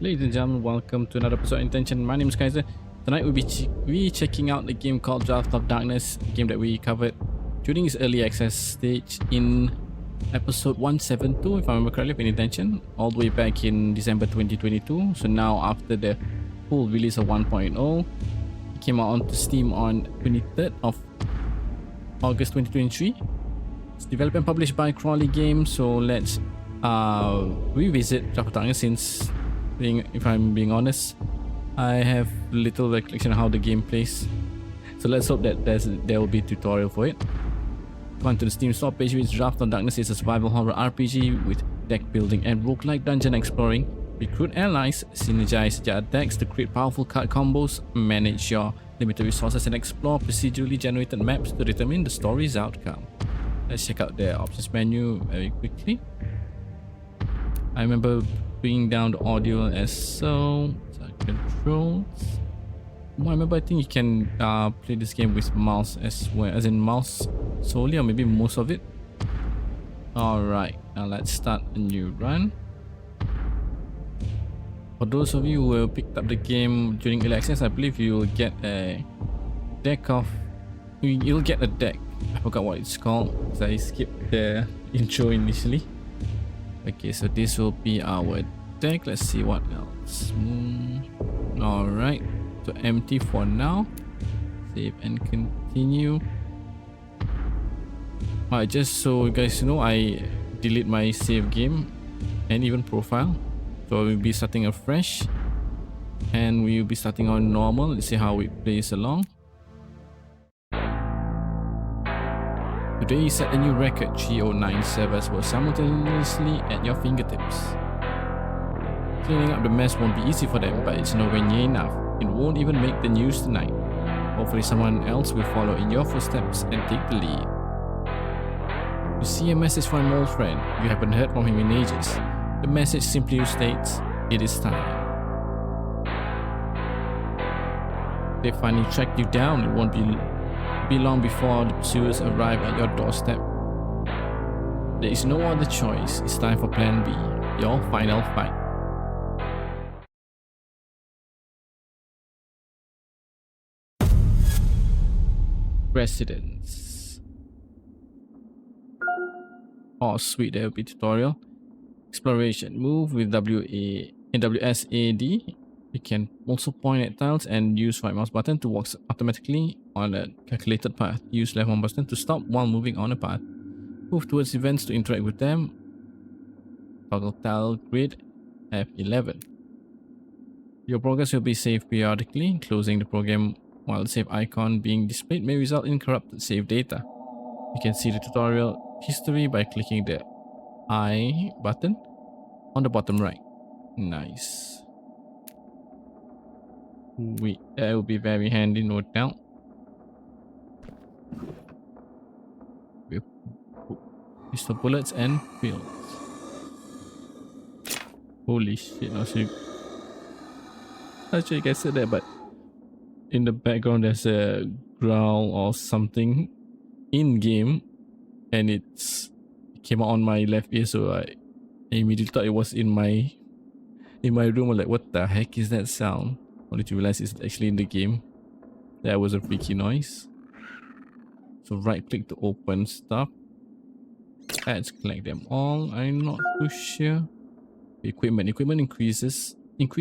Ladies and gentlemen, welcome to another episode of IndieTention. My name is Kaiser. Tonight we'll be checking out the game called Draft of Darkness, a game that we covered during its early access stage in episode 172, if I remember correctly, of IndieTention, all the way back in December 2022. So now after the full release of 1.0, it came out onto Steam on 23rd of August 2023. It's developed and published by Crawly Games, so let's revisit Draft of Darkness since, if I'm being honest, I have little recollection of how the game plays. So let's hope that there will be a tutorial for it. Go on to the Steam store page, which Draft of Darkness is a survival horror RPG with deck building and roguelike dungeon exploring. Recruit allies, synergize your attacks to create powerful card combos, manage your limited resources, and explore procedurally generated maps to determine the story's outcome. Let's check out the options menu very quickly. I remember bringing down the audio as so. Controls. I remember I think you can play this game with mouse as well, as in mouse solely, or maybe most of it. Alright, now let's start a new run. For those of you who picked up the game during early access, I believe you'll get a deck of... You'll get a deck. I forgot what it's called because I skipped the intro initially. Okay, so this will be our deck. Let's see what else. Alright, so empty for now. Save and continue. Alright, just so you guys know, I delete my save game and even profile. So we'll be starting afresh. And we'll be starting on normal. Let's see how it plays along. Today you set a new record. 309 servers will simultaneously at your fingertips. Cleaning up the mess won't be easy for them, but it's nowhere near enough. It won't even make the news tonight. Hopefully someone else will follow in your footsteps and take the lead. You see a message from an old friend. You haven't heard from him in ages. The message simply states, it is time. They finally tracked you down. It won't be long before the pursuers arrive at your doorstep. There is no other choice. It's time for Plan B, your final fight. Residence. Oh sweet, there will be tutorial. Exploration. Move with WSAD. You can also point at tiles and use right mouse button to walk automatically on a calculated path. Use left mouse button to stop while moving on a path. Move towards events to interact with them. Toggle tile grid F11. Your progress will be saved periodically. Closing the program while the save icon being displayed may result in corrupted save data. You can see the tutorial history by clicking the I button on the bottom right. Nice. That will be very handy, no doubt. With pistol bullets and pills. Holy shit! Not sure you guys said that, but in the background there's a growl or something in game, and it came out on my left ear, so I immediately thought it was in my room. I'm like, what the heck is that sound? Only to realize it's actually in the game. That was a freaky noise. So right click to open stuff. Let's collect them all. I'm not too sure. Equipment. Equipment increase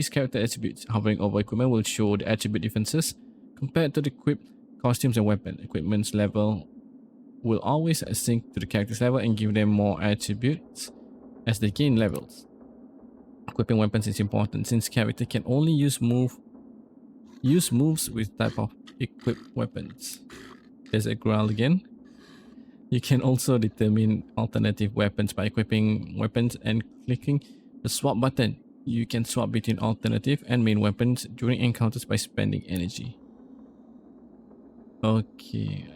character attributes. Hovering over equipment will show the attribute differences compared to the equipped costumes and weapon. Equipment's level will always sync to the character's level and give them more attributes as they gain levels. Equipping weapons is important since character can only use moves with type of equipped weapons. There's a growl again. You can also determine alternative weapons by equipping weapons and clicking the swap button. You can swap between alternative and main weapons during encounters by spending energy. Okay,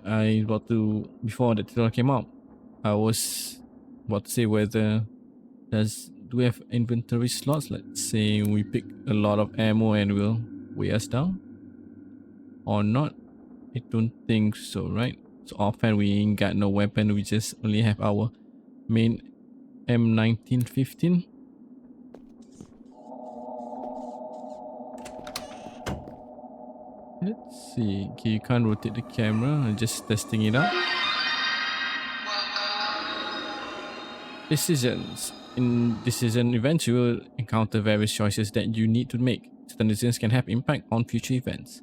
before the tutorial came out, I was about to say whether do we have inventory slots? Let's say we pick a lot of ammo and will weigh us down or not. I don't think so, right? So offhand we ain't got no weapon, we just only have our main M1915. Let's see. Okay, you can't rotate the camera. I'm just testing it out. Decisions. In decision events, you will encounter various choices that you need to make. Certain decisions can have impact on future events.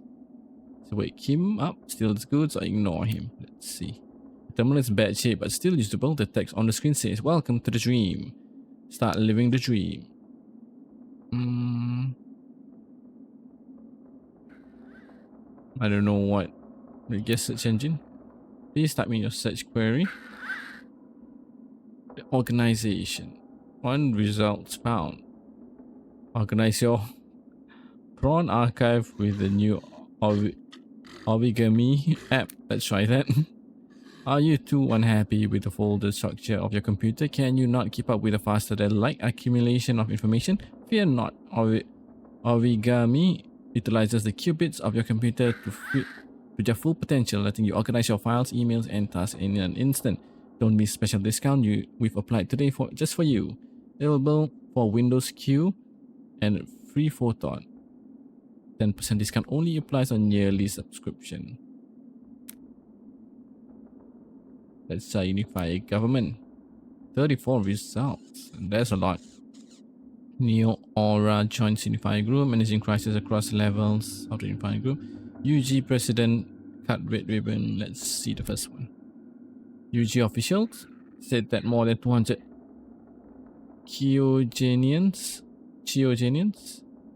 So wake him up, steal his goods, or ignore him. Let's see. The terminal is in bad shape, but still usable. The text on the screen says, "Welcome to the dream. Start living the dream." I don't know what. I guess search engine. Please type in your search query. The organization. One results found. Organize your prawn archive with the new origami app. Let's try that. Are you too unhappy with the folder structure of your computer? Can you not keep up with the faster than light accumulation of information? Fear not. Origami utilizes the qubits of your computer to their full potential, letting you organize your files, emails, and tasks in an instant. Don't miss special discount we've applied today just for you. Available for Windows Q and free Photon. 10% discount only applies on yearly subscription. Let's unify government. 34 results. That's a lot. Neo Aura joins Unify Group, managing crisis across levels of the Unify Group. UG President cut red ribbon. Let's see the first one. UG officials said that more than 200 Kyogenians,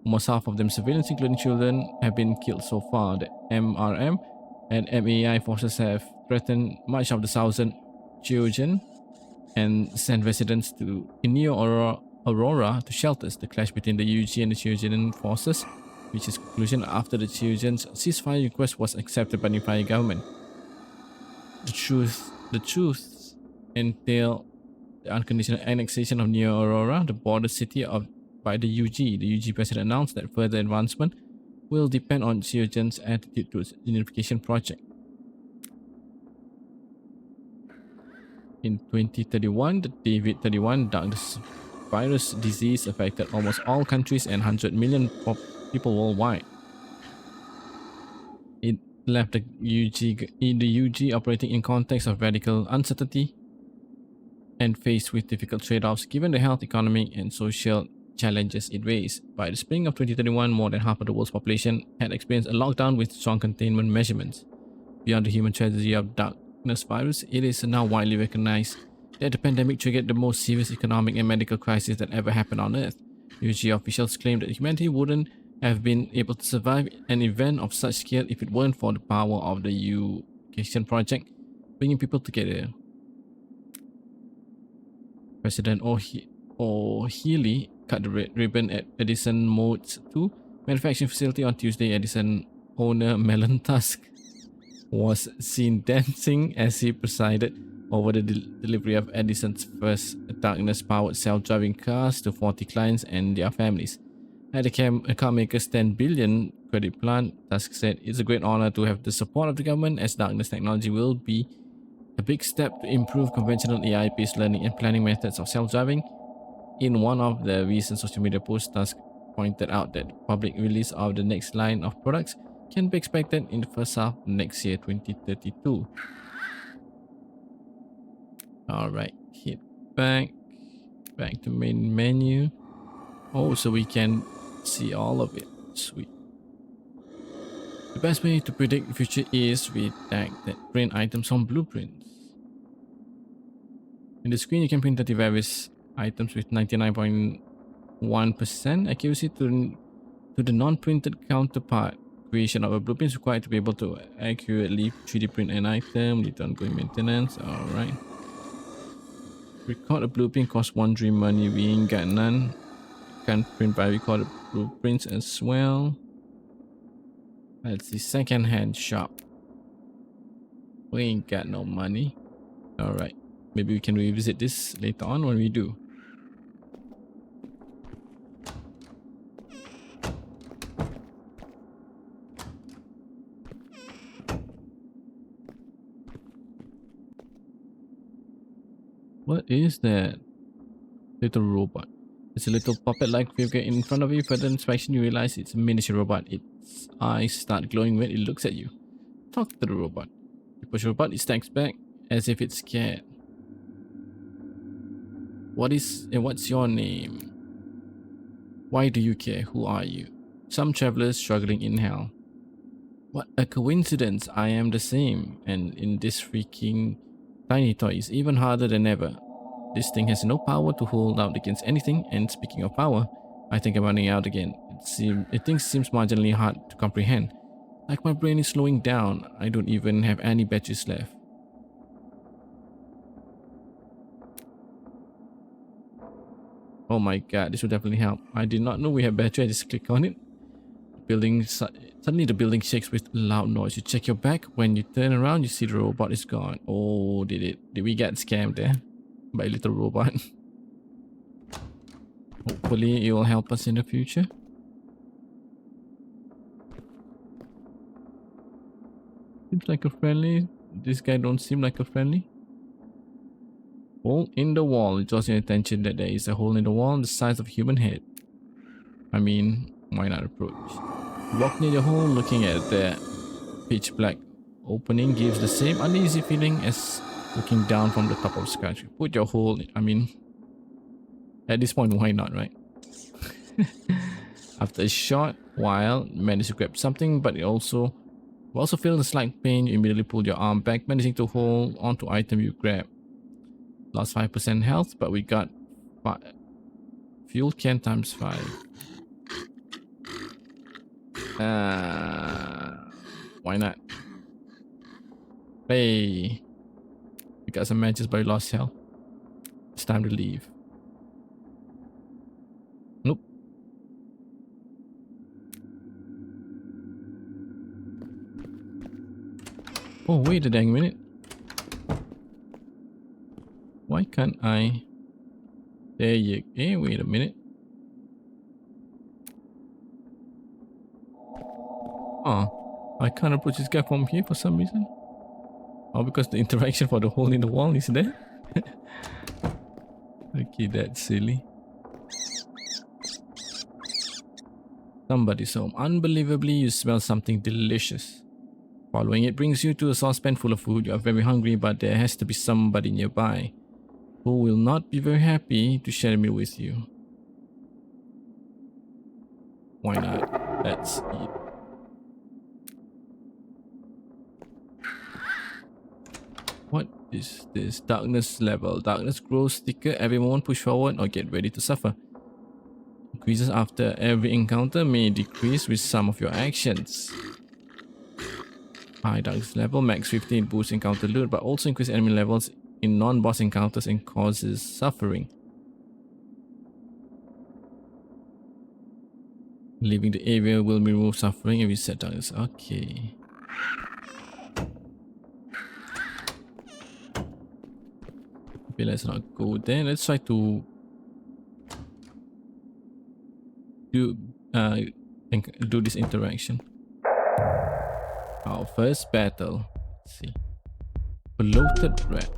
almost half of them civilians, including children, have been killed so far. The MRM and MAI forces have threatened much of the southern Georgian and sent residents in Neo Aurora to shelters. The clash between the UG and the Georgian forces reached its conclusion after the Georgians' ceasefire request was accepted by the Unified government. The truth entail the unconditional annexation of Neo Aurora, the border city by the UG. The UG president announced that further advancement will depend on Georgians' attitude to its unification project. In 2031, the David-31 darkness virus disease affected almost all countries and 100 million people worldwide. It left the UG operating in context of radical uncertainty and faced with difficult trade-offs given the health, economic, and social challenges it raised. By the spring of 2031, more than half of the world's population had experienced a lockdown with strong containment measurements. Beyond the human tragedy of darkness virus, it is now widely recognized that the pandemic triggered the most serious economic and medical crisis that ever happened on Earth. UG officials claimed that humanity wouldn't have been able to survive an event of such scale if it weren't for the power of the unification project, bringing people together. President O'Healy cut the red ribbon at Edison Modes 2 manufacturing facility on Tuesday. Edison owner Melon Tusk was seen dancing as he presided over the delivery of Edison's first darkness-powered self-driving cars to 40 clients and their families. At the car maker's $10 billion credit plan, Tusk said, "It's a great honor to have the support of the government, as darkness technology will be a big step to improve conventional AI-based learning and planning methods of self-driving." In one of the recent social media posts, Tusk pointed out that the public release of the next line of products can be expected in the first half of next year, 2032. Alright, hit back to main menu. Oh, so we can see all of it. Sweet. The best way to predict the future is with tag that print items on blueprints. In the screen, you can print 30 various items with 99.1% accuracy to the non-printed counterpart. Creation of a blueprint is required to be able to accurately 3D print an item, lead to ongoing maintenance. Alright. Record a blueprint costs 1 dream money. We ain't got none. Can't print by recorded blueprints as well. Let's see, second-hand shop. We ain't got no money. Alright. Maybe we can revisit this later on when we do. What is that little robot? There's a little puppet-like figure in front of you. Further inspection, you realize it's a miniature robot. Its eyes start glowing when it looks at you. Talk to the robot. You push the robot, it stacks back as if it's scared. What's your name? Why do you care? Who are you? Some travelers struggling in hell. What a coincidence. I am the same. And in this freaking tiny toy is even harder than ever. This thing has no power to hold out against anything. And speaking of power, I think I'm running out again. It seems marginally hard to comprehend. Like my brain is slowing down. I don't even have any batteries left. Oh my god, this would definitely help. I did not know we had battery. I just click on it. Suddenly the building shakes with loud noise. You check your back. When you turn around, you see the robot is gone. Oh, did we get scammed there by a little robot? Hopefully it will help us in the future. Seems like a friendly. This guy don't seem like a friendly. Hole in the wall. It draws your attention that there is a hole in the wall the size of a human head. I mean, why not approach? You walk near the hole, looking at the pitch black opening gives the same uneasy feeling as looking down from the top of the sky. You put your hole in, I mean, at this point, why not, right? After a short while, you manage to grab something, but you also feel a slight pain. You immediately pull your arm back, managing to hold onto item you grab. Lost 5% health, but we got fuel can times 5. Why not? Hey, we got some matches, but we lost health. It's time to leave. Nope. Oh, wait a dang minute. Why can't I? There you go. Hey, wait a minute. Oh, I can't approach this guy from here for some reason. Oh, because the interaction for the hole in the wall is there? Okay, that's silly. Somebody's home. Unbelievably, you smell something delicious. Following it brings you to a saucepan full of food. You are very hungry, but there has to be somebody nearby who will not be very happy to share a meal with you. Why not? Let's eat. What is this? Darkness level. Darkness grows thicker every moment. Push forward or get ready to suffer. Increases after every encounter, may decrease with some of your actions. High darkness level. Max 15 boosts encounter loot, but also increase enemy levels in non-boss encounters and causes suffering. Leaving the area will remove suffering if you set darkness. Okay. Okay, let's not go there. Let's try to do this interaction. Our first battle. Let's see. Bloated rat.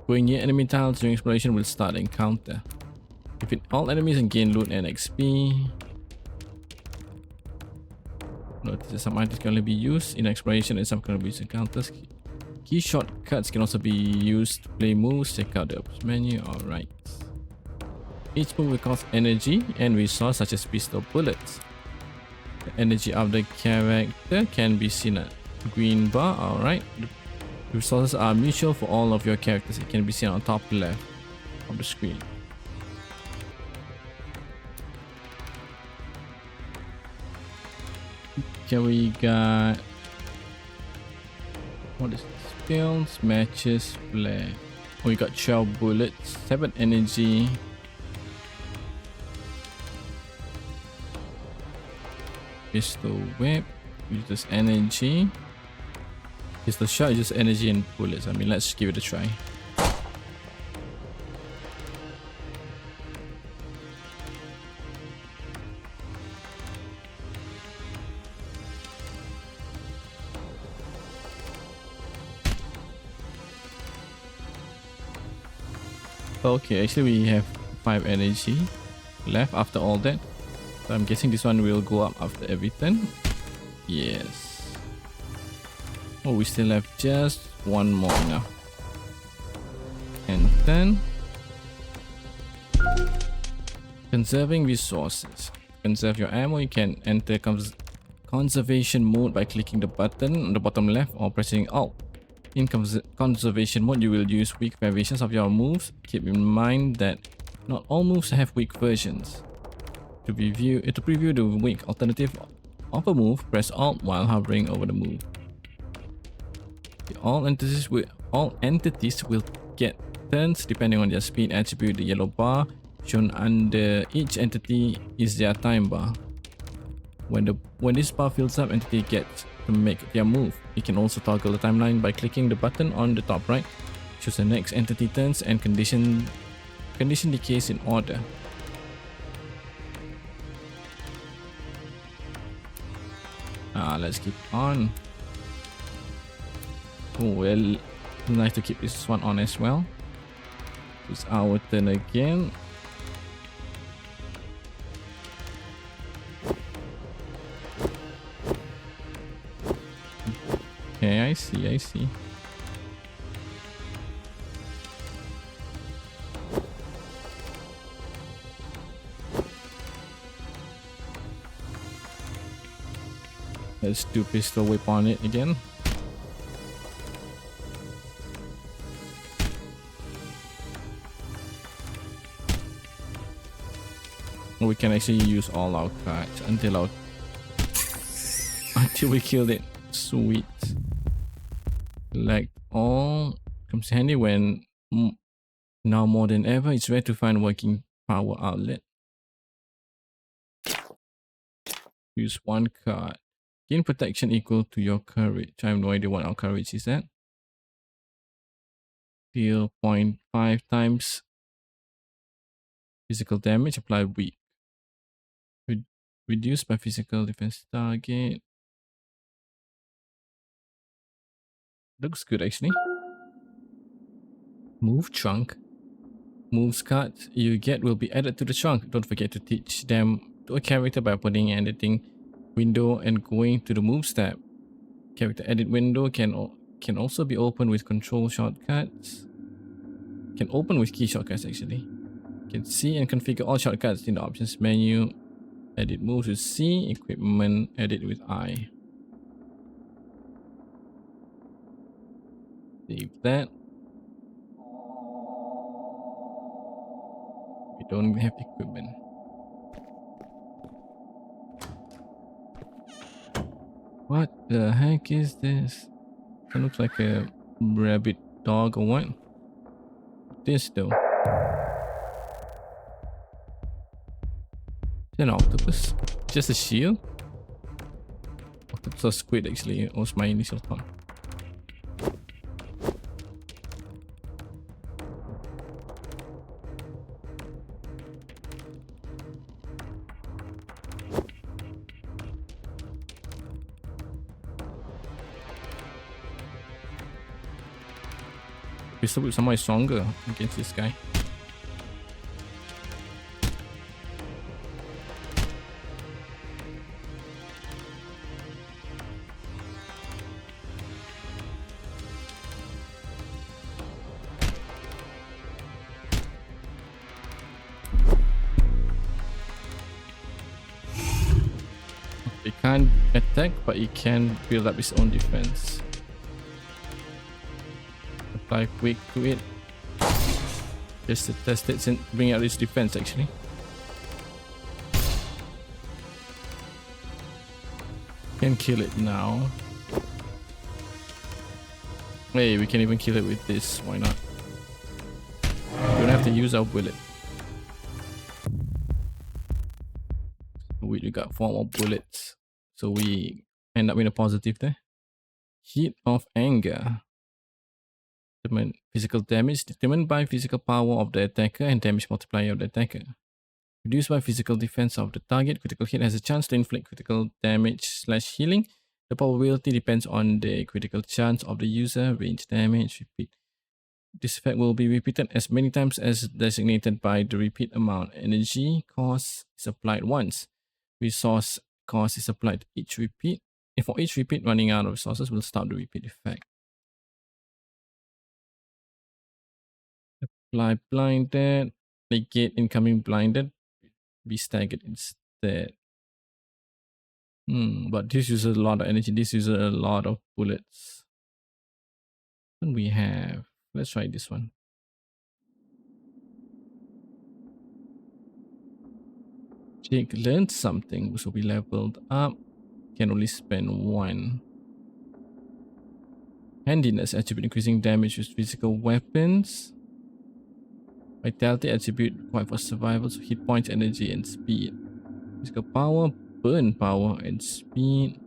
Going near enemy tiles during exploration will start encounter. Defeat all enemies and gain loot and XP. Notice that some items can only be used in exploration and some can be used in encounters. Key shortcuts can also be used to play moves. Check out the menu. Alright. Each move will cost energy and resource such as pistol bullets. The energy of the character can be seen at green bar. Alright. The resources are mutual for all of your characters. It can be seen on top left of the screen. Okay, we got... what is this? Skills, matches, flare. Oh, we got 12 bullets, 7 energy. Pistol whip, uses energy. Pistol shot uses energy and bullets. I mean, let's give it a try. Okay, actually we have 5 energy. left after all that. So I'm guessing this one will go up after every turn. Yes. Oh, we still have just one more now. And then conserving resources. Conserve your ammo. You can enter conservation mode by clicking the button on the bottom left or pressing Alt. In conservation mode, you will use weak variations of your moves. Keep in mind that not all moves have weak versions. To preview the weak alternative of a move, press Alt while hovering over the move. All entities will get turns depending on their speed attribute. The yellow bar shown under each entity is their time bar. When this bar fills up, entity gets to make their move. You can also toggle the timeline by clicking the button on the top right. Choose the next entity turns and condition decays in order. Let's keep on. Oh well, nice to keep this one on as well. It's our turn again. Okay, I see. Let's do pistol whip on it again. We can actually use all our cards until we killed it. Sweet. Select all. Comes handy when now more than ever it's rare to find working power outlet. Use one card. Gain protection equal to your courage. I have no idea what our courage is at. Deal 0.5 times physical damage. Apply weak. Reduced by physical defense target. Looks good actually. Move trunk. Moves cards you get will be added to the trunk. Don't forget to teach them to a character by opening and editing window and going to the moves tab. Character edit window can also be opened with control shortcuts. Can open with key shortcuts actually. You can see and configure all shortcuts in the options menu. Edit moves with C, equipment edit with I. Save that. We don't have equipment. What the heck is this? It looks like a rabbit dog or what? This though. It's an octopus. Just a shield? Octopus or squid actually was my initial thought. Pistol whip somehow is stronger against this guy. It can't attack, but it can build up its own defense. Apply quick to it just to test it and bring out its defense actually. Can kill it now. Hey, we can even kill it with this. Why not? We don't have to use our bullet. We got 4 more bullets, so we end up in a positive there. Heat of anger. Physical damage determined by physical power of the attacker and damage multiplier of the attacker. Reduced by physical defense of the target. Critical hit has a chance to inflict critical damage / healing. The probability depends on the critical chance of the user. Range damage. Repeat. This effect will be repeated as many times as designated by the repeat amount. Energy cost is applied once. Resource cost is applied each repeat. If for each repeat running out of resources, will stop the repeat effect. Apply blinded. Negate incoming blinded. Be staggered instead. But this uses a lot of energy. This uses a lot of bullets. And we have, let's try this one. Jake learned something, so we leveled up. Can only spend one. Handiness attribute increasing damage with physical weapons. Vitality attribute required for survival, so hit points, energy, and speed. Physical power, burn power, and speed.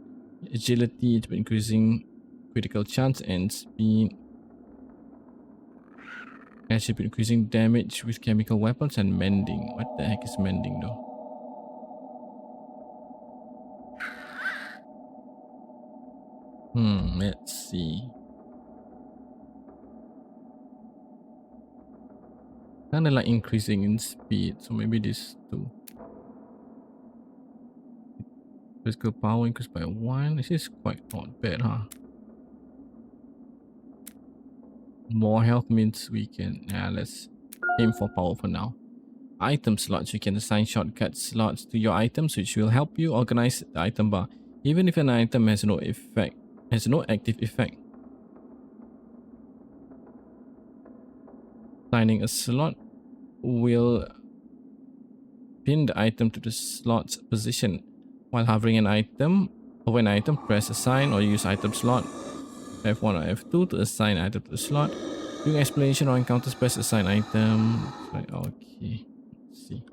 Agility attribute increasing critical chance and speed. Attribute increasing damage with chemical weapons and mending. What the heck is mending though? Let's see. Kinda like increasing in speed, so maybe this too. Physical power increased by 1. This is quite not bad, huh? More health means we can... let's aim for power for now. Item slots. You can assign shortcut slots to your items, which will help you organize the item bar, even if an item has no active effect. Assigning a slot will pin the item to the slot's position. While hovering an item over an item, press assign or use item slot F1 or F2 to assign item to the slot. During exploration or encounters, press assign item. Right, okay. Let's see.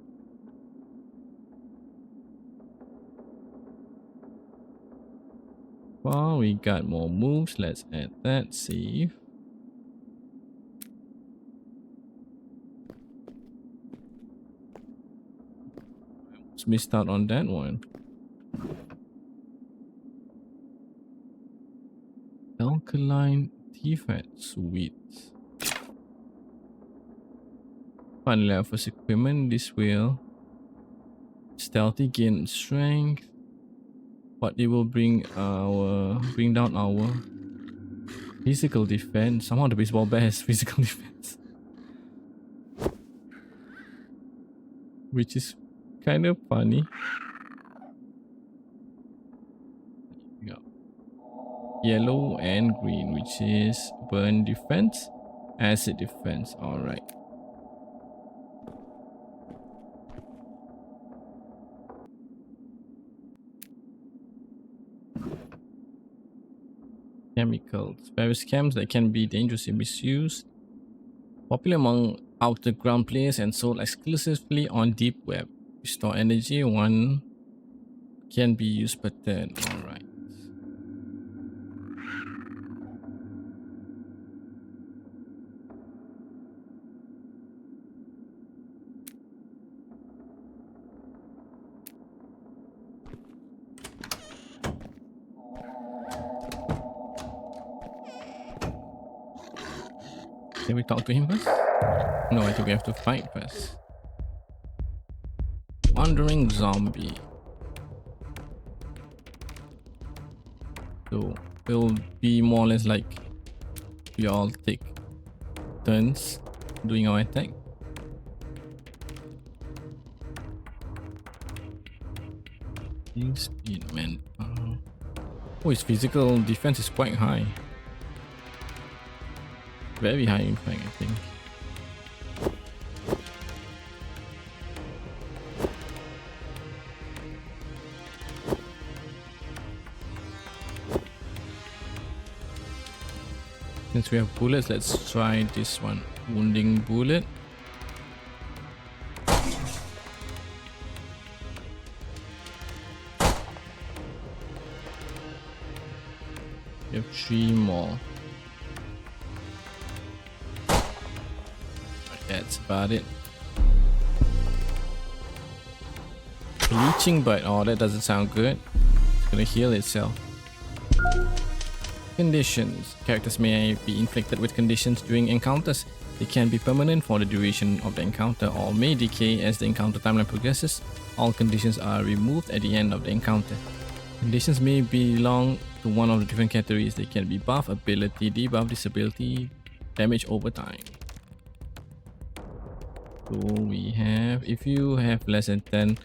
Well, we got more moves. Let's add that. Save. Missed out on that one. Alkaline T-Fat, sweet. Finally, level first equipment. This will stealthy, gain strength, but it will bring down our physical defense. Somehow the baseball bat has physical defense, which is kind of funny. Yellow and green, which is burn defense, acid defense. All right. Chemicals. Various chems that can be dangerous if misused. Popular among outer ground players and sold exclusively on deep web. Restore energy. 1 can be used per turn. All right. Can we talk to him first? No, I think we have to fight first. Wandering zombie. So it'll be more or less like we all take turns doing our attack. Speed, man. Oh, his physical defense is quite high. Very high, in fact, I think. Since we have bullets, let's try this one. Wounding bullet. We have 3 more. That's about it. Bleaching bite. Oh, that doesn't sound good. It's gonna heal itself. Conditions. Characters may be inflicted with conditions during encounters. They can be permanent for the duration of the encounter or may decay as the encounter timeline progresses. All conditions are removed at the end of the encounter. Conditions may belong to one of the different categories. They can be buff, ability, debuff, disability, damage over time. So we have, if you have less than 10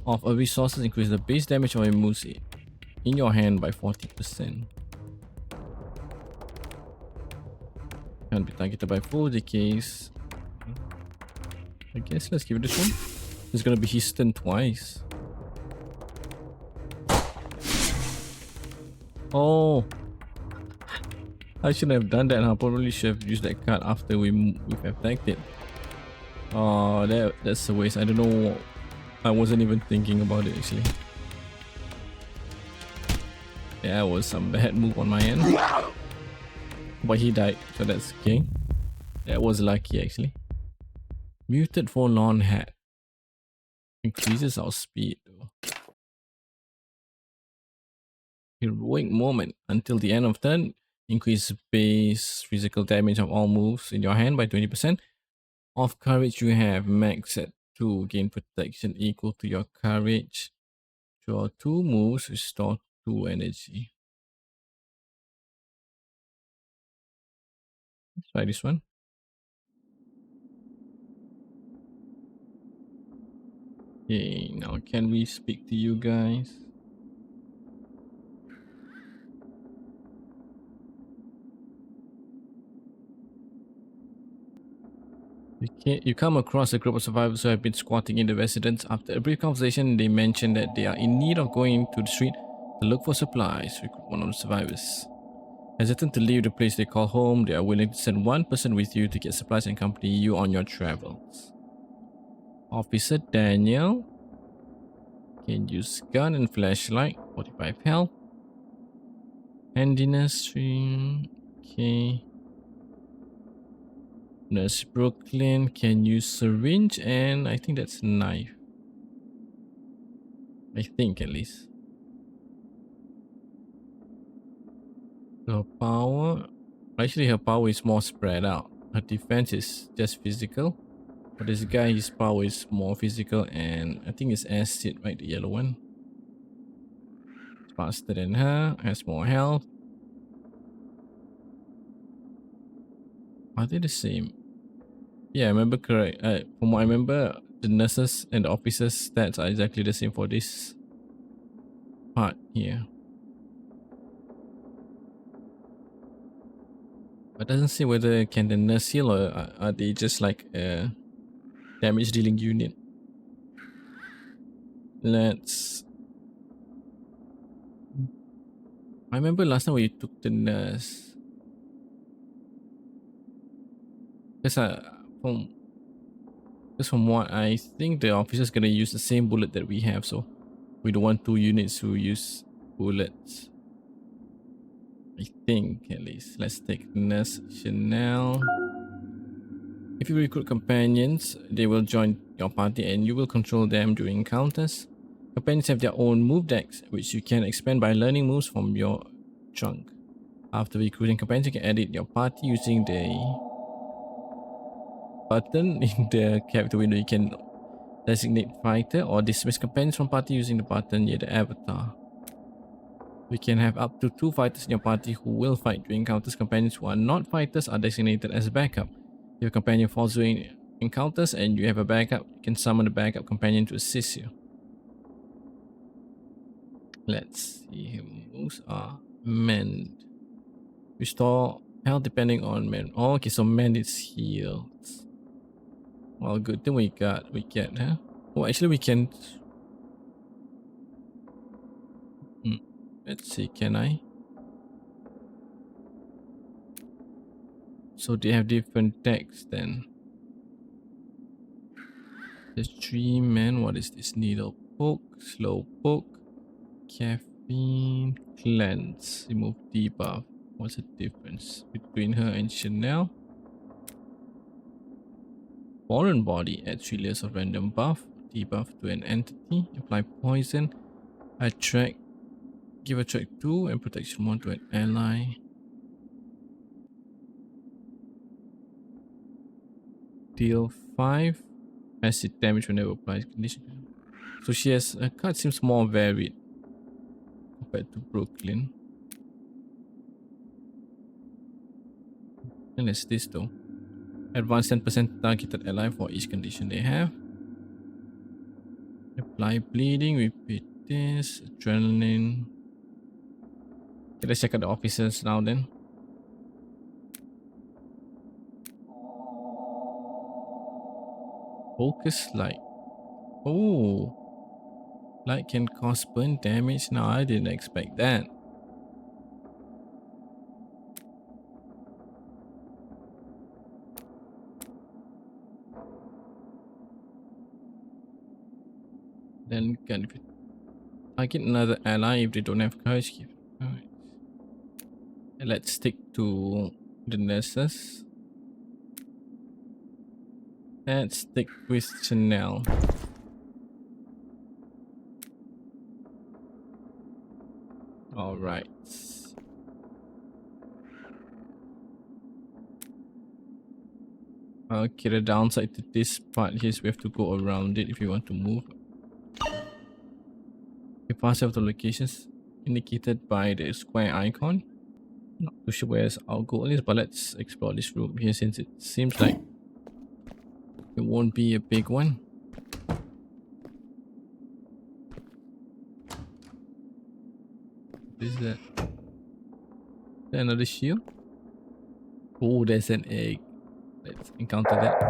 of a resources, increase the base damage of a moves in your hand by 40%. Can't be targeted by full decays. I guess let's give it this one. It's gonna be his turn twice. Oh, I shouldn't have done that. I probably should have used that card after we've attacked it. Oh, that's a waste. I don't know. I wasn't even thinking about it actually. Yeah, it was some bad move on my end. But he died, so that's okay. That was lucky actually. Muted for non-hat. Increases our speed though. Heroic moment. Until the end of turn, increase base physical damage of all moves in your hand by 20%. Of courage you have max at 2. Gain protection equal to your courage. Draw 2 moves, restore 2 energy. Let's try this one. Okay, now can we speak to you guys? You come across a group of survivors who have been squatting in the residence. After a brief conversation, they mention that they are in need of going to the street to look for supplies. Recruit one of the survivors. Hesitant to leave the place they call home, they are willing to send one person with you to get supplies and accompany you on your travels. Officer Daniel can use gun and flashlight. 45 health. Handiness 3. Okay. Nurse Brooklyn can use syringe and I think that's knife. I think at least. Her power, actually her power is more spread out. Her defense is just physical. But this guy, his power is more physical and I think it's acid, right? The yellow one. It's faster than her, has more health. Are they the same? Yeah, I remember correct. From what I remember, the nurses and the officers' stats are exactly the same for this part here. But it doesn't say whether can the nurse heal or are they just like a damage dealing unit. Let's... I remember last time we took the nurse. Because from what I think the officer's gonna use the same bullet that we have, so we don't want 2 units who use bullets. I think at least. Let's take Nurse Chanel. If you recruit companions, they will join your party and you will control them during encounters. Companions have their own move decks, which you can expand by learning moves from your trunk. After recruiting companions, you can edit your party using the button in the character window. You can designate fighter or dismiss companions from party using the button near the avatar. You can have up to 2 fighters in your party who will fight during encounters. Companions who are not fighters are designated as a backup. If your companion falls during encounters and you have a backup, you can summon the backup companion to assist you. Let's see, her moves are mend. Restore health depending on mend. Oh, okay, so mend is healed. Well, good thing we get, huh? Oh, actually we can... Let's see, can I? So they have different decks then. There's 3 men. What is this? Needle poke, slow poke, caffeine, cleanse, remove debuff. What's the difference between her and Chanel? Foreign body adds 3 layers of random buff, debuff to an entity, apply poison, attract, give attract 2 and protection 1 to an ally. deal 5 acid damage whenever applies condition. So she has, her card seems more varied compared to Brooklyn. And it's this though. Advance 10% targeted ally for each condition they have. Apply bleeding, repeat this, adrenaline. Okay, let's check out the officers now then. Focus light. Oh, light can cause burn damage. No, I didn't expect that. Then can target another ally if they don't have courage. Give courage. And let's stick to the nurses. Let's stick with Chanel. Alright. Okay, the downside to this part here is we have to go around it if you want to move. We pass out the locations indicated by the square icon. Not too sure where our goal is, but let's explore this route here since it seems like it won't be a big one. What is that? Is there another shield? Oh, there's an egg. Let's encounter that.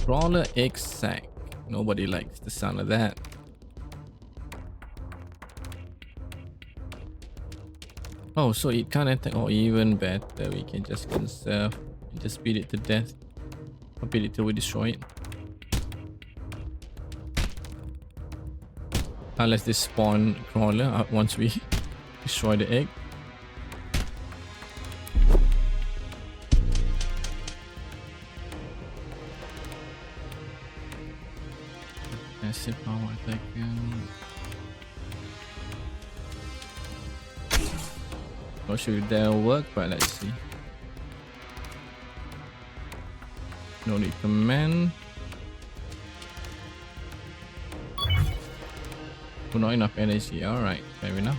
Crawler egg sack. Nobody likes the sound of that. Oh, so it can't attack, or even better, we can just conserve and just beat it to death. Or beat it till we destroy it. Unless they spawn crawler out once we destroy the egg. Passive power attack. Not sure if that'll work, but let's see. No need command. Oh, not enough energy. Alright, fair enough.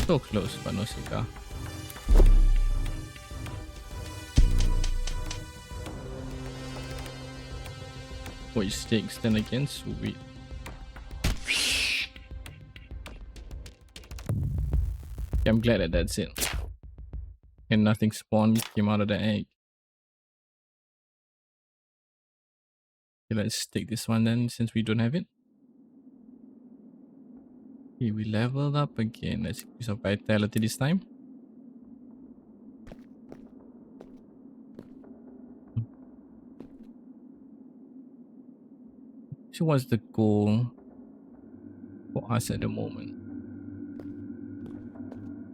So close, but no cigar. Which sticks then again, sweet. I'm glad that that's it. And nothing spawned came out of the egg. Okay, let's take this one then since we don't have it. Okay, we leveled up again. Let's use our vitality this time. So what's the goal for us at the moment?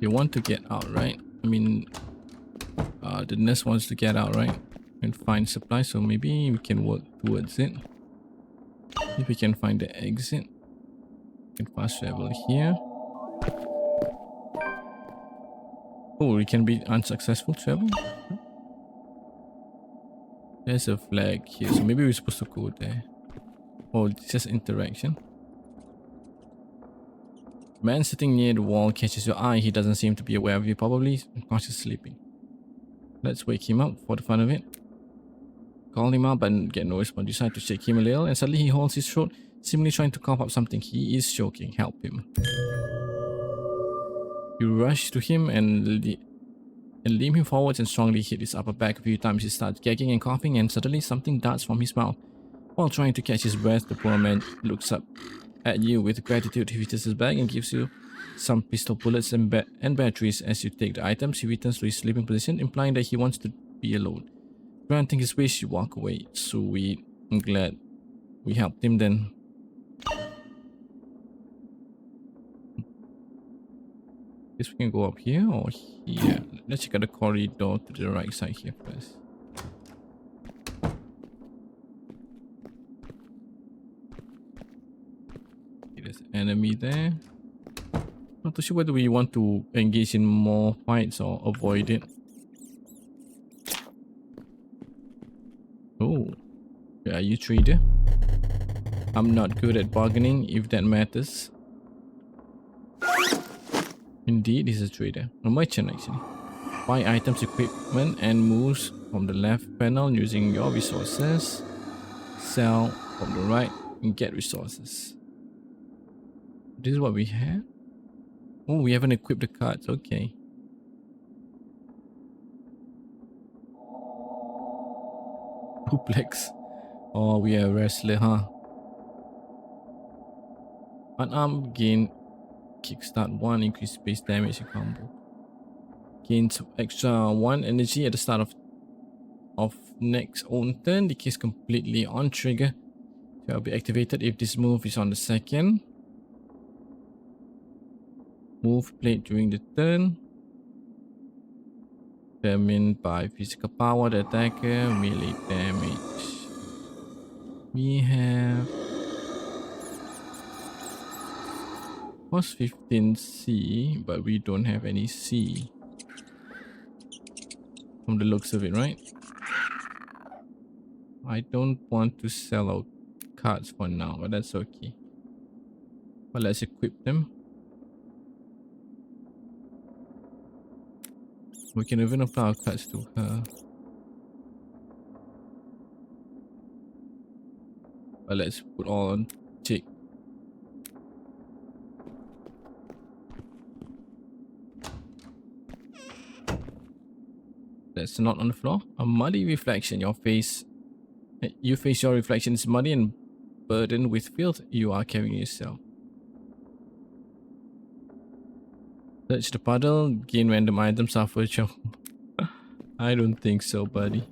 They want to get out, right? I mean, the nurse wants to get out, right? And find supplies, so maybe we can work towards it. If we can find the exit. We can fast travel here. Oh, we can be unsuccessful travel. There's a flag here, so maybe we're supposed to go there. Oh, it's just interaction. Man sitting near the wall catches your eye. He doesn't seem to be aware of you, probably unconscious sleeping. Let's wake him up for the fun of it. Call him up and get no response. Decide to shake him a little, and suddenly he holds his throat, seemingly trying to cough up something. He is choking. Help him. You rush to him and lean him forwards and strongly hit his upper back a few times. He starts gagging and coughing, and suddenly something darts from his mouth. While trying to catch his breath, the poor man looks up at you with gratitude. He reaches his bag and gives you some pistol bullets and batteries. As you take the items, he returns to his sleeping position, implying that he wants to be alone. Granting his wish, you walk away. Sweet. I'm glad we helped him then. Guess we can go up here or here. Let's check out the corridor to the right side here first. Okay, there's an enemy there. Not too sure whether we want to engage in more fights or avoid it. Oh, are you trader? I'm not good at bargaining, if that matters. Indeed, he's a trader. A merchant, actually. Buy items, equipment, and moves from the left panel using your resources. Sell from the right and get resources. This is what we have. Oh, we haven't equipped the cards. Okay. Duplex. Oh, we are a wrestler, huh? Unarmed gain kickstart 1, increase base damage and combo. Gains extra 1 energy at the start of next own turn. Decays completely on trigger. Shall be activated if this move is on the second. Move played during the turn. Determined by physical power, the attacker, melee damage. We have plus 15 C, but we don't have any C. From the looks of it, right? I don't want to sell out cards for now, but that's okay. But let's equip them. We can even apply our cards to her. But let's put all on check. That's not on the floor. A muddy reflection. You face your reflection is muddy and burdened with filth you are carrying yourself. Search the puddle, gain random items after your I don't think so, buddy.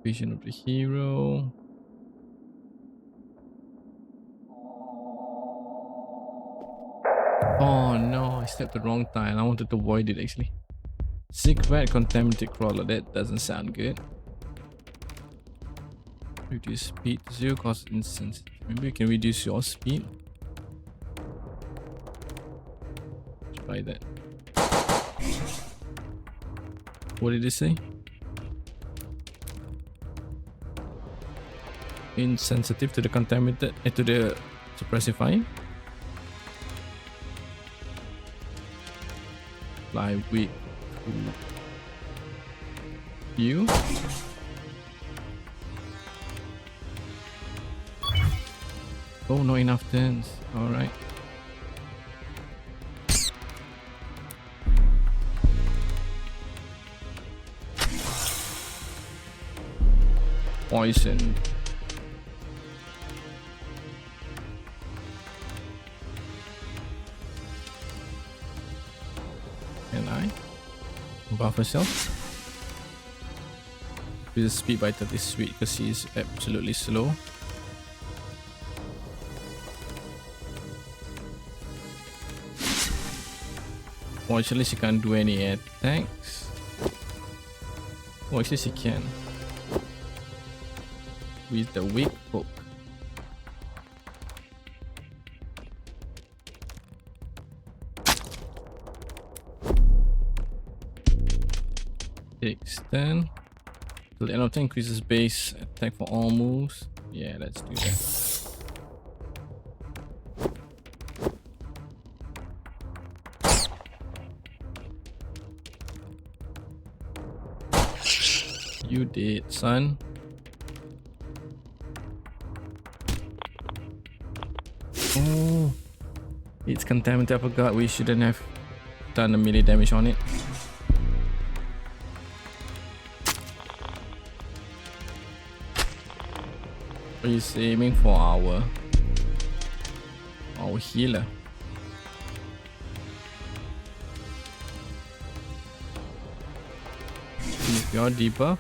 Vision of the hero. Oh no, I stepped the wrong tile. I wanted to avoid it actually. Secret contaminated crawler. That doesn't sound good. Reduce speed to 0, cause insensitive. Maybe we can reduce your speed. Try that. What did it say? Insensitive to the contaminated, to the suppressifying. Fly weak to you. Oh, not enough turns. Alright. Poison. Can I buff herself? With the speed biter is sweet because she is absolutely slow. Fortunately, she can't do any attacks. Oh, actually, she can. With the weak hook. Takes 10. Till the end of turn, increases base attack for all moves. Yeah, let's do that. You did, son. Oh, it's contaminated. I forgot we shouldn't have done the melee damage on it. He's aiming for our healer. Your debuff.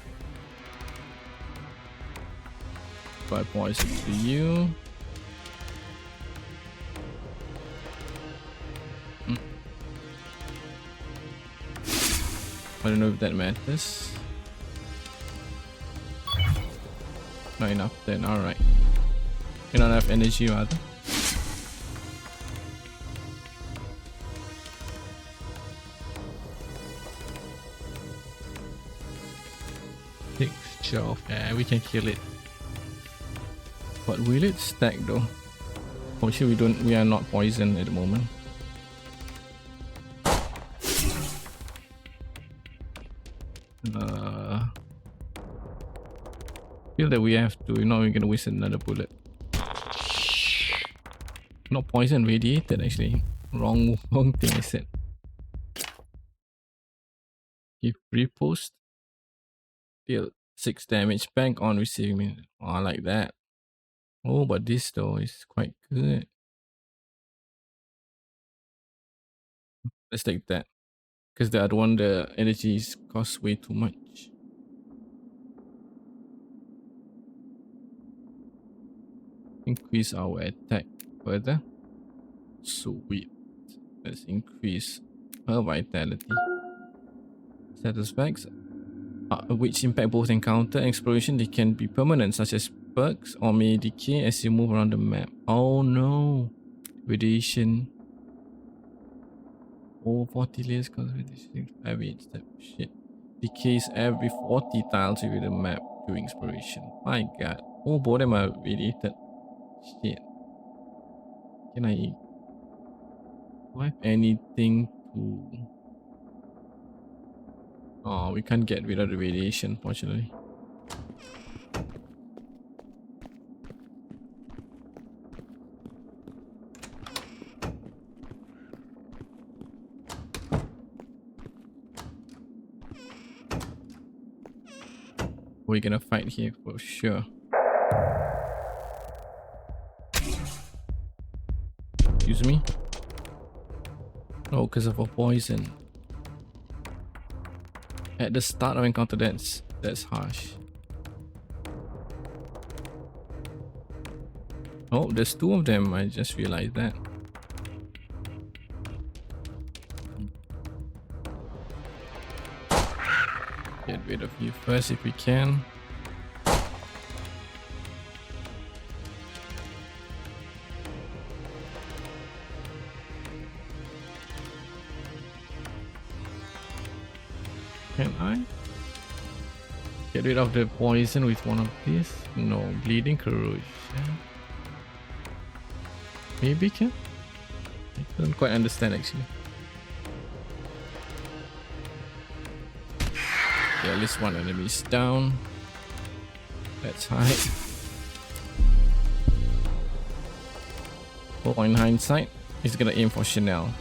5 poison to you. I don't know if that matters. Not enough then, alright. You don't have energy rather. Picture of, yeah, we can kill it. But will it stack though? For sure we are not poisoned at the moment. Feel that we have to, we're gonna waste another bullet. Not poison, radiated actually. Wrong thing I said. Give repost. Deal 6 damage, bank on receiving it. Oh, I like that. Oh, but this though is quite good. Let's take that. Because the other one, the energies cost way too much. Increase our attack further. Sweet. Let's increase her vitality. Status packs, which impact both encounter and exploration. They can be permanent, such as perks, or may decay as you move around the map. Oh no! Radiation. Oh, 40 layers cause radiation. Heavy type shit. Decays every 40 tiles with the map during exploration. My god. Oh, both of them are radiated. Shit. Can I... Do I have anything to... Oh, we can't get rid of the radiation, fortunately. We're gonna fight here for sure. Excuse me? No, because of a poison. At the start of encounter, that's harsh. Oh, there's 2 of them. I just realized that. Get rid of you first if we can. Can I get rid of the poison with one of these? No, bleeding corrosion. Maybe can? I don't quite understand actually. Yeah, at least one enemy is down. Let's hide. Oh, in hindsight, he's gonna aim for Chanel.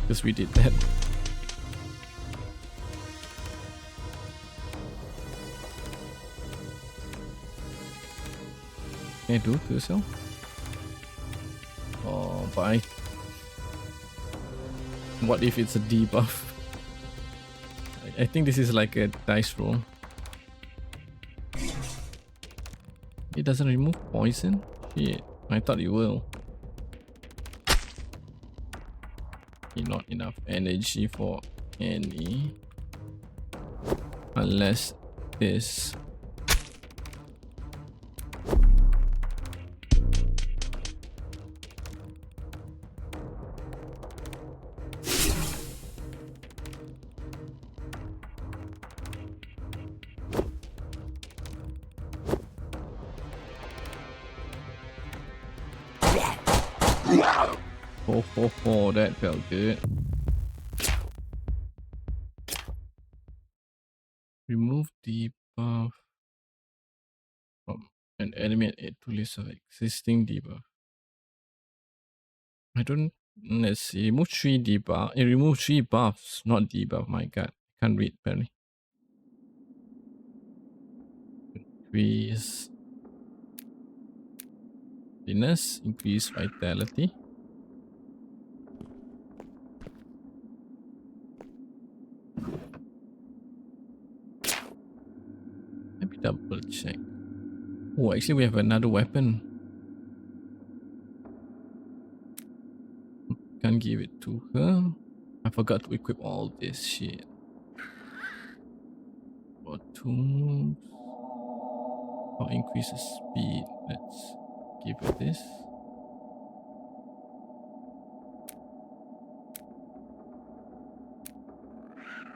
Because we did that. Can I do it to yourself? Oh, but what if it's a debuff? I think this is like a dice roll. It doesn't remove poison? Shit, I thought it will. Not enough energy for any. Unless this. Oh, that felt good. Remove debuff from an enemy at 8 to list of existing debuff. I don't... Let's see. Remove 3 debuff. It removed 3 buffs, not debuff. My god. Can't read apparently. Increase fitness. Increase vitality. Oh, actually we have another weapon. Can't give it to her. I forgot to equip all this shit. Or tools. Or increases speed. Let's give her this.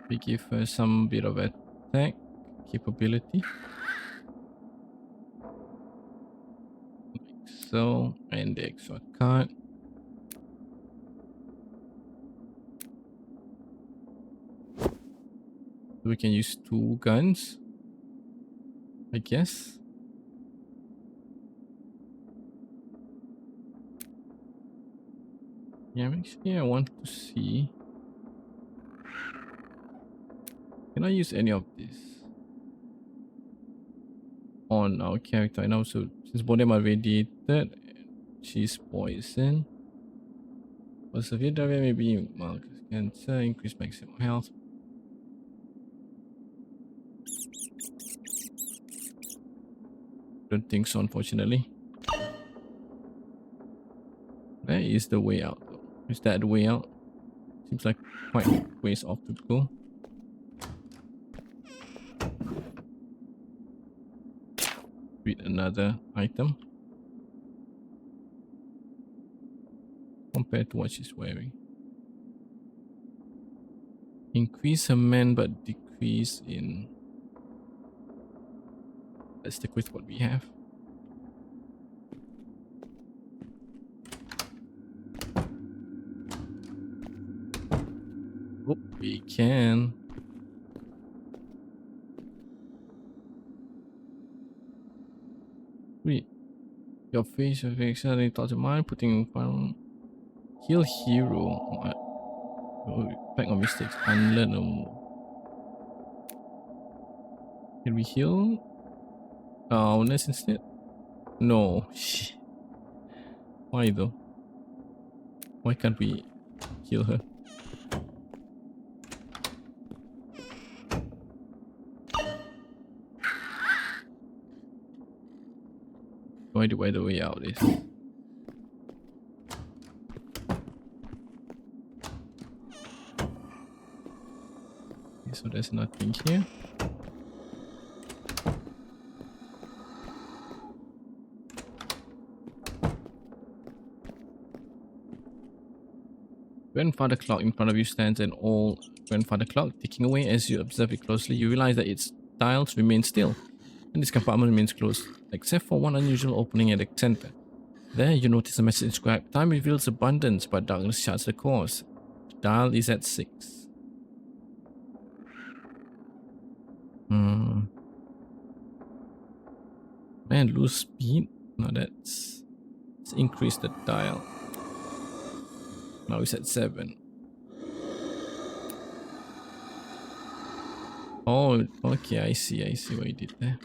We give her some bit of attack capability. Like so. And the extra card. We can use 2 guns, I guess. Yeah, actually I want to see. Can I use any of this on our character? And also, since both of them are radiated, she's poisoned. For severe diarrhea, maybe mild cancer, increase maximum health. Don't think so, unfortunately. Where is the way out though? Is that the way out? Seems like quite a ways off to go. Read another item. Compared to what she's wearing. Increase her man but decrease in... Let's stick with what we have. Oh, we can. Wait. Your face affects any thoughts of mine, putting fun. Heal hero. Back on mistakes. Unlearn a move. Can we heal owners instead? No. Shit. Why though? Why can't we heal her? Why the way out is? Okay, so there's nothing here. Grandfather clock in front of you stands an old grandfather clock ticking away. As you observe it closely, you realize that its dials remain still, and this compartment remains closed, except for one unusual opening at the center. There, you notice a message inscribed, "Time reveals abundance, but darkness charts the course." The dial is at 6. Man, lose speed? No, let's increase the dial. Now it's at 7. Oh, okay, I see what you did there.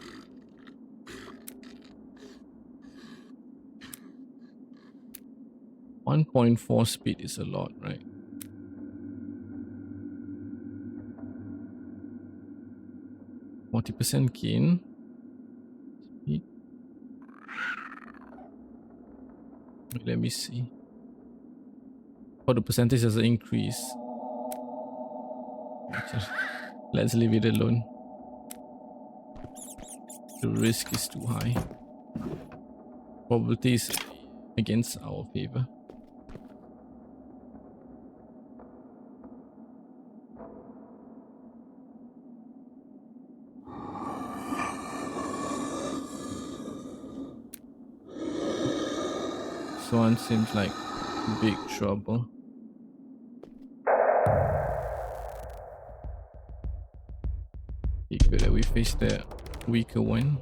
.4 speed is a lot, right? %40 gain. Speed. Let me see. Oh, the percentage doesn't increase. Let's leave it alone. The risk is too high. Probability is against our favor. This one seems like big trouble. Good that we faced the weaker one.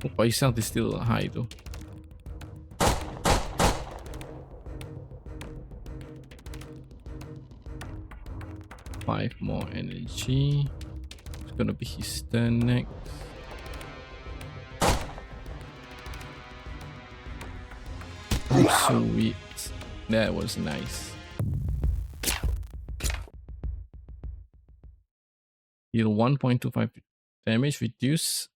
Oh, but his health is still high though. Five more energy. It's gonna be his turn next. Sweet. That was nice. Deal 1.25 damage. Reduce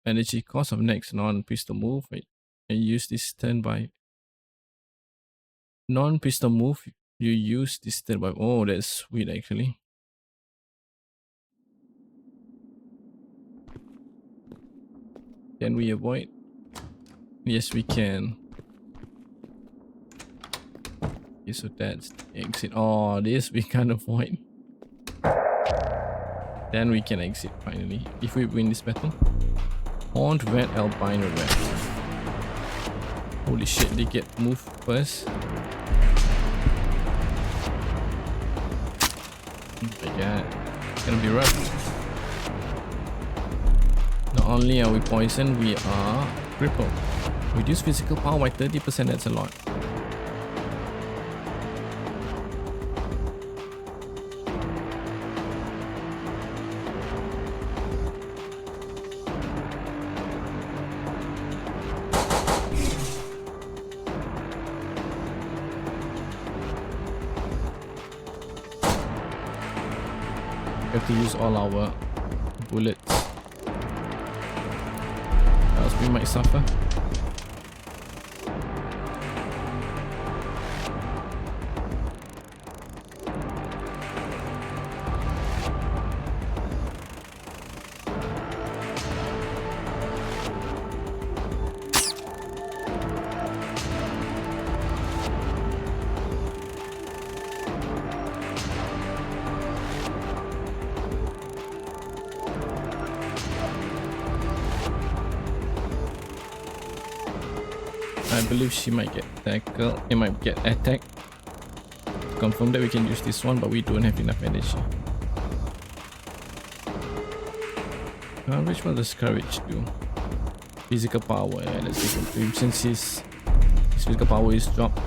energy cost of next non-pistol move. Wait, I use this turn by non-pistol move. You use this turn by. Oh, that's sweet actually. Can we avoid? Yes, we can. Okay, so that's the exit. Oh, this we can't avoid. Then we can exit finally if we win this battle. Horned red albino red. Holy shit, they get moved first. Oh my god, it's gonna be rough. Not only are we poisoned, we are crippled. Reduce physical power by 30%, that's a lot. We have to use all our bullets, else we might suffer. I believe she might get tackled. It might get attacked. Confirm that we can use this one, but we don't have enough energy. Courage, what does courage do? Physical power. Yeah, let's give him to him since his physical power is dropped.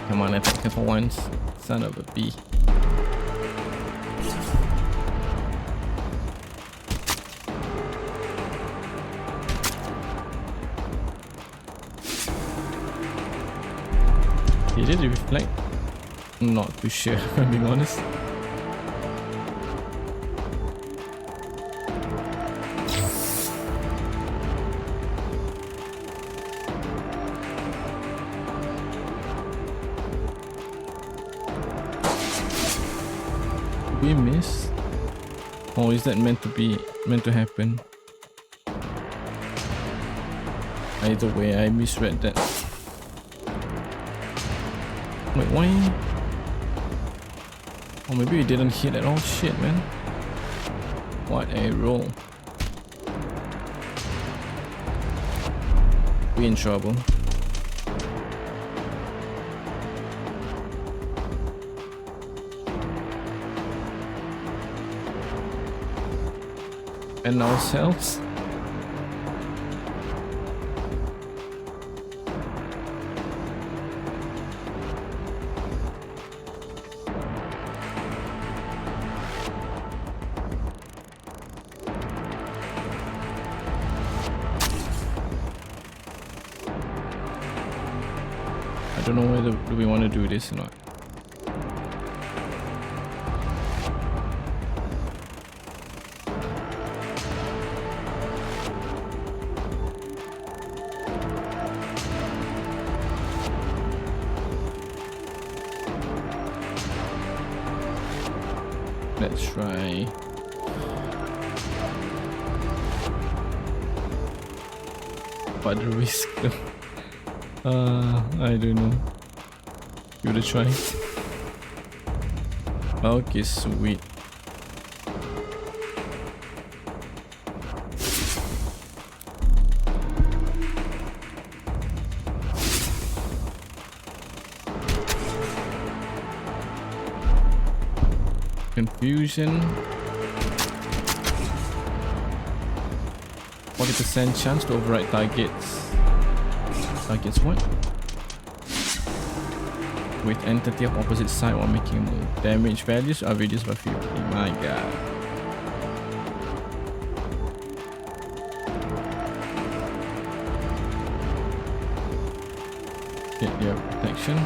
Come on, attack her for once. Son of a bee. Did it reflect? Not too sure, if I'm being honest. We missed? Or is that meant to happen? Either way, I misread that. Wait, why? Or maybe we didn't hit at all. Shit, man. What a roll. We in trouble. And ourselves. I don't know whether we want to do this or not. Let's try. But the risk though. I don't know. Give it a try. Okay, sweet. Confusion. 40% chance to override targets. Targets what? With entity of opposite side while making a move. Damage values are reduced by 50. My god. Get your protection.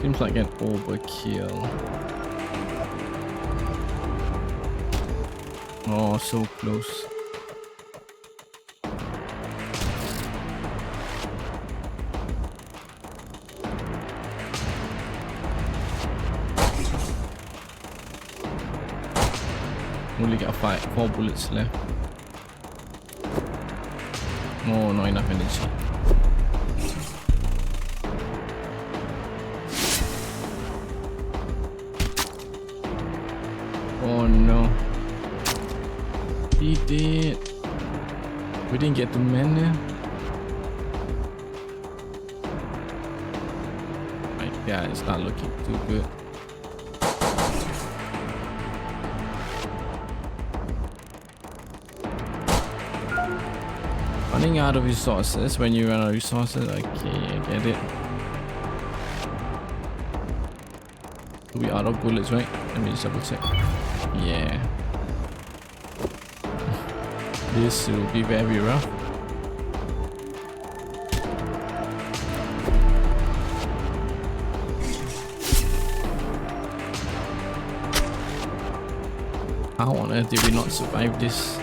Seems like an overkill. Oh, so close. Only got 4 bullets left. Oh, not enough energy. Oh no. He did. We didn't get the mana. My god, it's not looking too good. Running out of resources. When you run out of resources, okay, I get it. We out of bullets, right? Let me just double check. Yeah. This will be very rough. How on earth did we not survive this?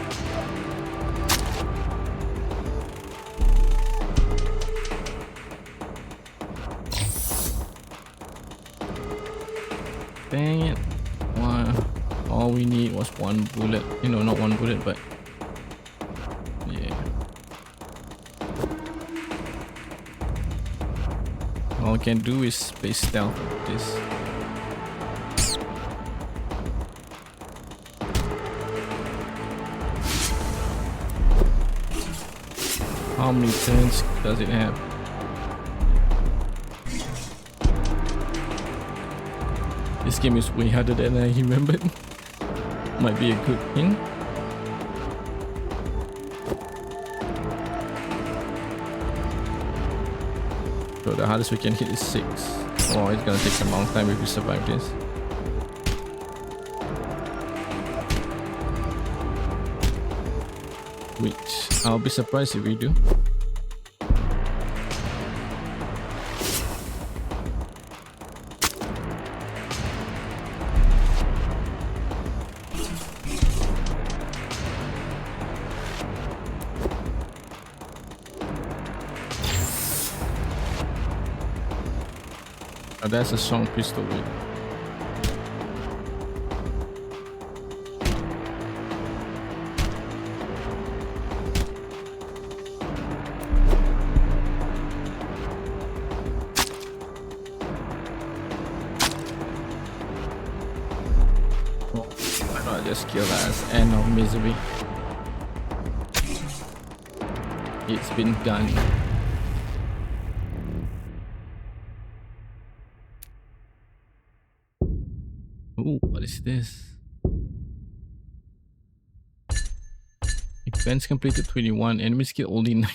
Dang it. Wow. All we need was 1 bullet. You know, not 1 bullet, but yeah. All I can do is play stealth with this. How many turns does it have? This game is way harder than I remembered. Might be a good thing. So the hardest we can hit is 6. Oh, it's gonna take a long time if we survive this. Which I'll be surprised if we do. Oh, that's a strong pistol whip. Why not just kill us? End of misery. It's been done. Ooh, what is this? Events completed 21, enemies killed only 9.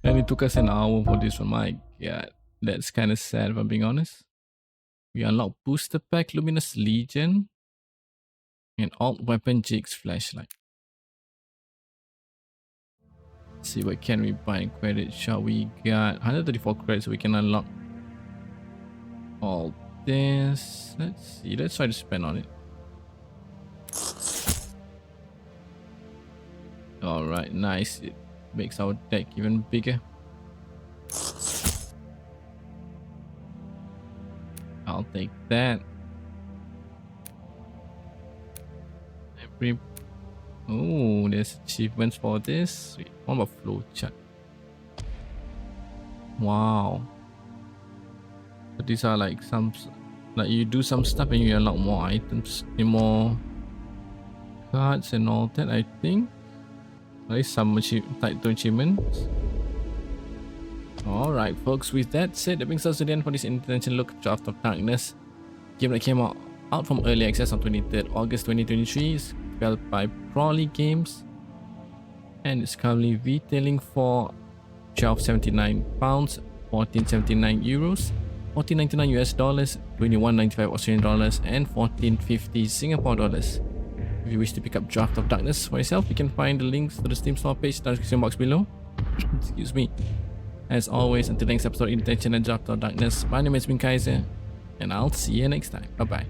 And it took us an hour for this one. My god, that's kind of sad if I'm being honest. We unlock booster pack, Luminous Legion, and alt weapon, Jake's flashlight. Let's see, what can we buy in credit shop? We got 134 credits, so we can unlock all this. Let's see, let's try to spend on it. All right, nice. It makes our deck even bigger. I'll take that. Oh, there's achievements for this. Wait, what about flowchart? Wow. So these are like some, like you do some stuff and you unlock more items and more cards and all that, I think. At least some title achievements. Alright folks, with that said, that brings us to the end for this IndieTention look at Draft of Darkness. Game that came out from early access on 23rd August 2023. It's developed by Crawly Games. And it's currently retailing for £12.79, €14.79, $14.99 US dollars, $21.95 Australian dollars, and $14.50 Singapore dollars. If you wish to pick up Draft of Darkness for yourself, you can find the links to the Steam store page in the description box below. Excuse me. As always, until next episode, IndieTention and Draft of Darkness, my name has been Kaiser, and I'll see you next time. Bye bye.